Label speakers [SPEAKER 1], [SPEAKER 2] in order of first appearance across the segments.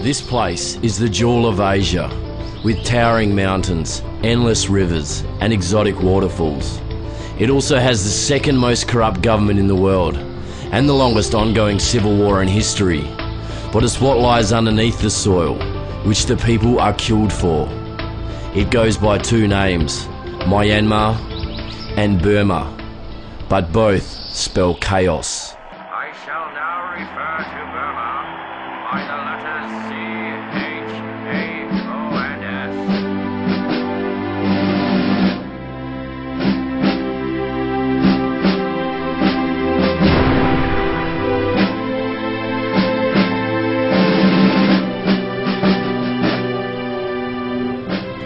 [SPEAKER 1] This place is the jewel of Asia, with towering mountains, endless rivers and exotic waterfalls. It also has the second most corrupt government in the world and the longest ongoing civil war in history. But it's what lies underneath the soil, which the people are killed for. It goes by two names, Myanmar and Burma, but both spell chaos.
[SPEAKER 2] I shall now refer to Burma by the letters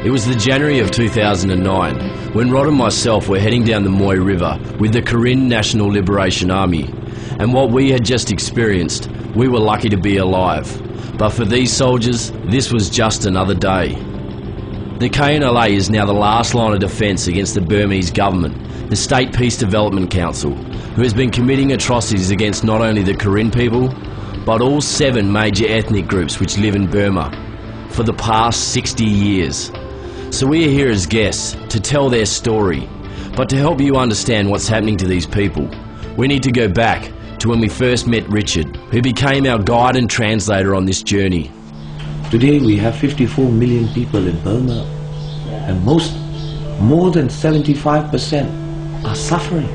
[SPEAKER 1] It was the January of 2009 when Rod and myself were heading down the Moy River with the Karen National Liberation Army, and what we had just experienced, we were lucky to be alive. But for these soldiers, this was just another day. The KNLA is now the last line of defence against the Burmese government, the State Peace Development Council, who has been committing atrocities against not only the Karen people, but all 7 major ethnic groups which live in Burma for the past 60 years. So we are here as guests to tell their story, but to help you understand what's happening to these people, we need to go back to when we first met Richard, who became our guide and translator on this journey.
[SPEAKER 3] Today we have 54 million people in Burma, and more than 75% are suffering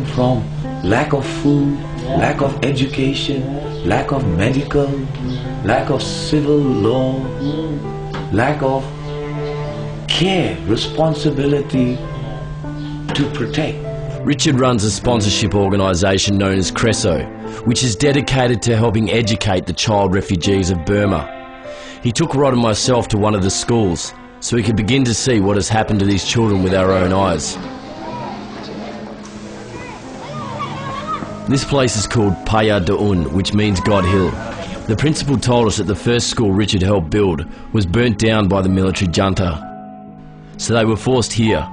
[SPEAKER 3] from lack of food, lack of education, lack of medical, lack of civil law, lack of care, responsibility to protect.
[SPEAKER 1] Richard runs a sponsorship organisation known as CRESO, which is dedicated to helping educate the child refugees of Burma. He took Rod and myself to one of the schools so we could begin to see what has happened to these children with our own eyes. This place is called Paya Daun, which means God Hill. The principal told us that the first school Richard helped build was burnt down by the military junta, so they were forced here.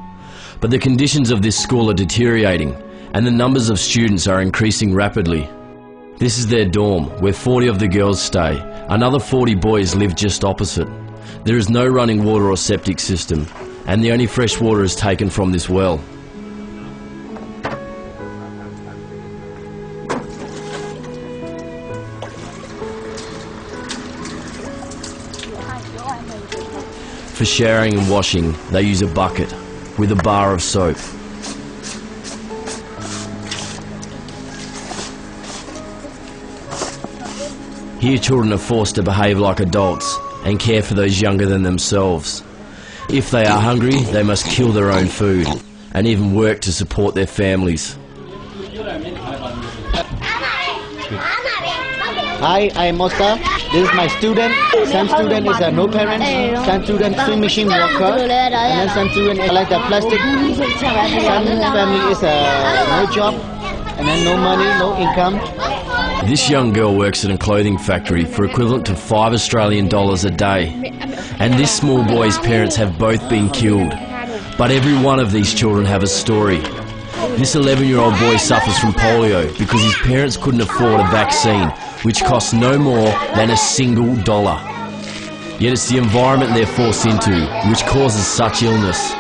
[SPEAKER 1] But the conditions of this school are deteriorating and the numbers of students are increasing rapidly. This is their dorm, where 40 of the girls stay. Another 40 boys live just opposite. There is no running water or septic system, and the only fresh water is taken from this well. For showering and washing, they use a bucket with a bar of soap. Here children are forced to behave like adults and care for those younger than themselves. If they are hungry, they must kill their own food and even work to support their families.
[SPEAKER 4] Hi, I am Mosta. This is my student. Some student is a no parents. Some student swing machine worker. And then some student is like the plastic. Some family is no job. And then no money, no income.
[SPEAKER 1] This young girl works in a clothing factory for equivalent to $5 Australian a day. And this small boy's parents have both been killed. But every one of these children have a story. This 11-year-old boy suffers from polio because his parents couldn't afford a vaccine, which costs no more than $1. Yet it's the environment they're forced into which causes such illness.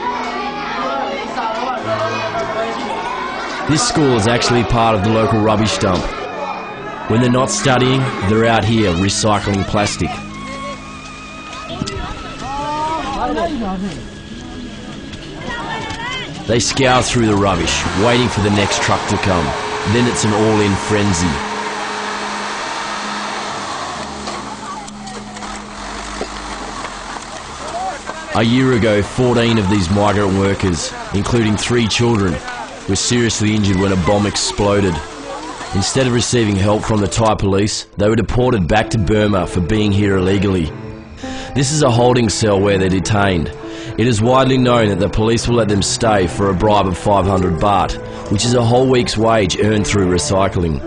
[SPEAKER 1] This school is actually part of the local rubbish dump. When they're not studying, they're out here recycling plastic. They scour through the rubbish, waiting for the next truck to come. Then it's an all-in frenzy. A year ago, 14 of these migrant workers, including 3 children, were seriously injured when a bomb exploded. Instead of receiving help from the Thai police, they were deported back to Burma for being here illegally. This is a holding cell where they're detained. It is widely known that the police will let them stay for a bribe of 500 baht, which is a whole week's wage earned through recycling.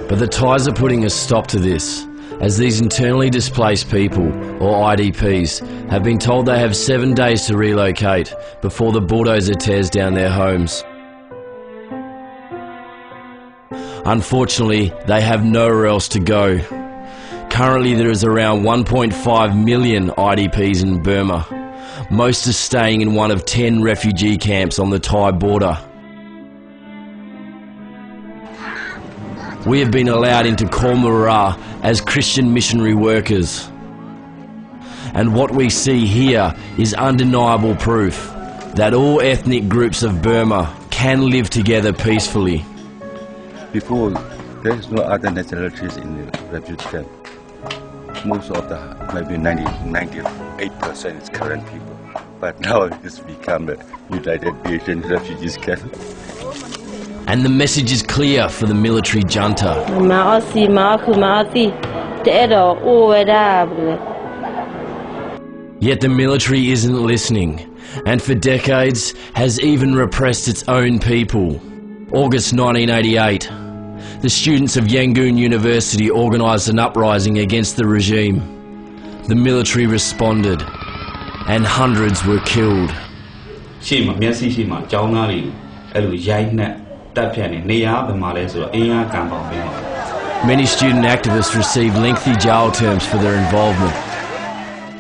[SPEAKER 1] But the Thais are putting a stop to this, as these internally displaced people, or IDPs, have been told they have 7 days to relocate before the bulldozer tears down their homes. Unfortunately, they have nowhere else to go. Currently there is around 1.5 million IDPs in Burma. Most are staying in one of 10 refugee camps on the Thai border. We have been allowed into Kormorah as Christian missionary workers. And what we see here is undeniable proof that all ethnic groups of Burma can live together peacefully.
[SPEAKER 5] Before, there is no other nationalities in the refugee camp. Most of the, maybe 98% is Karen people. But now it's become the United Nations refugees camp.
[SPEAKER 1] And the message is clear for the military junta. Yet the military isn't listening, and for decades has even repressed its own people. August 1988, the students of Yangon University organised an uprising against the regime. The military responded, and hundreds were killed. Many student activists received lengthy jail terms for their involvement.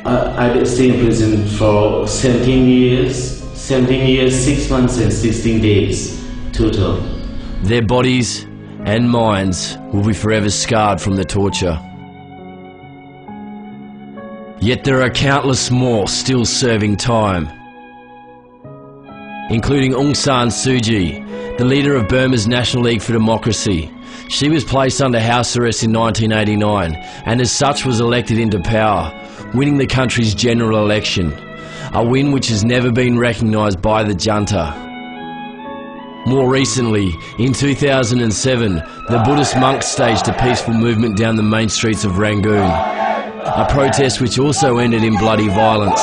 [SPEAKER 6] I did stay in prison for 17 years, 6 months and 16 days total.
[SPEAKER 1] Their bodies and minds will be forever scarred from the torture. Yet there are countless more still serving time, including Aung San Suu Kyi, the leader of Burma's National League for Democracy. She was placed under house arrest in 1989 and as such was elected into power, winning the country's general election, a win which has never been recognised by the junta. More recently, in 2007, the Buddhist monks staged a peaceful movement down the main streets of Rangoon, a protest which also ended in bloody violence.